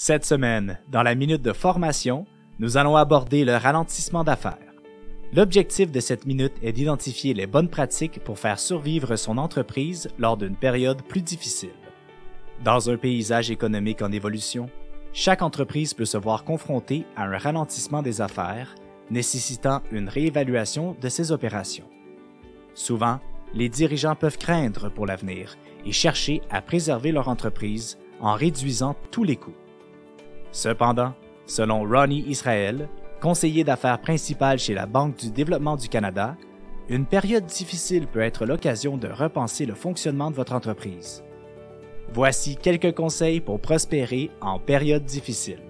Cette semaine, dans la minute de formation, nous allons aborder le ralentissement d'affaires. L'objectif de cette minute est d'identifier les bonnes pratiques pour faire survivre son entreprise lors d'une période plus difficile. Dans un paysage économique en évolution, chaque entreprise peut se voir confrontée à un ralentissement des affaires, nécessitant une réévaluation de ses opérations. Souvent, les dirigeants peuvent craindre pour l'avenir et chercher à préserver leur entreprise en réduisant tous les coûts. Cependant, selon Ronnie Israel, conseiller d'affaires principal chez la Banque du développement du Canada, une période difficile peut être l'occasion de repenser le fonctionnement de votre entreprise. Voici quelques conseils pour prospérer en période difficile.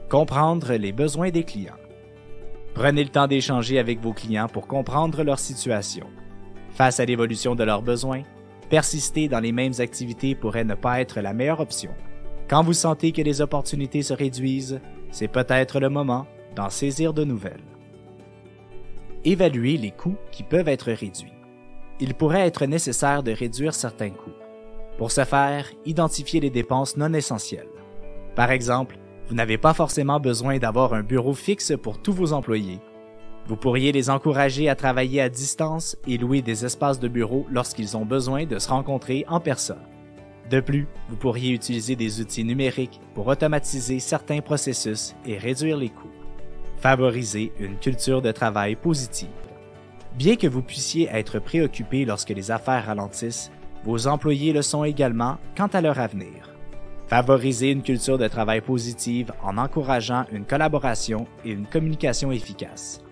Comprendre les besoins des clients. Prenez le temps d'échanger avec vos clients pour comprendre leur situation. Face à l'évolution de leurs besoins, persister dans les mêmes activités pourrait ne pas être la meilleure option. Quand vous sentez que les opportunités se réduisent, c'est peut-être le moment d'en saisir de nouvelles. Évaluer les coûts qui peuvent être réduits. Il pourrait être nécessaire de réduire certains coûts. Pour ce faire, identifiez les dépenses non essentielles. Par exemple, vous n'avez pas forcément besoin d'avoir un bureau fixe pour tous vos employés. Vous pourriez les encourager à travailler à distance et louer des espaces de bureau lorsqu'ils ont besoin de se rencontrer en personne. De plus, vous pourriez utiliser des outils numériques pour automatiser certains processus et réduire les coûts. Favoriser une culture de travail positive. Bien que vous puissiez être préoccupé lorsque les affaires ralentissent, vos employés le sont également quant à leur avenir. Favorisez une culture de travail positive en encourageant une collaboration et une communication efficace.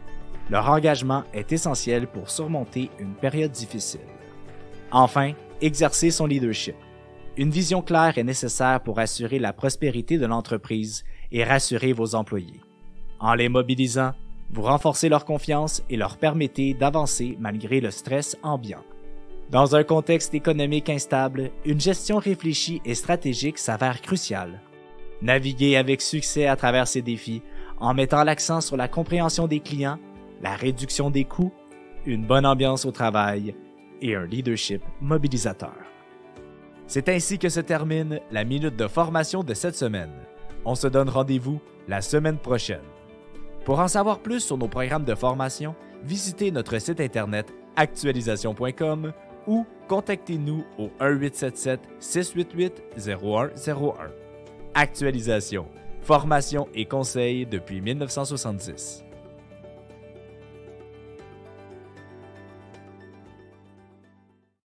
Leur engagement est essentiel pour surmonter une période difficile. Enfin, exercer son leadership. Une vision claire est nécessaire pour assurer la prospérité de l'entreprise et rassurer vos employés. En les mobilisant, vous renforcez leur confiance et leur permettez d'avancer malgré le stress ambiant. Dans un contexte économique instable, une gestion réfléchie et stratégique s'avère cruciale. Naviguez avec succès à travers ces défis en mettant l'accent sur la compréhension des clients, la réduction des coûts, une bonne ambiance au travail et un leadership mobilisateur. C'est ainsi que se termine la minute de formation de cette semaine. On se donne rendez-vous la semaine prochaine. Pour en savoir plus sur nos programmes de formation, visitez notre site internet actualisation.com ou contactez-nous au 1-877-688-0101. Actualisation, formation et conseils depuis 1970.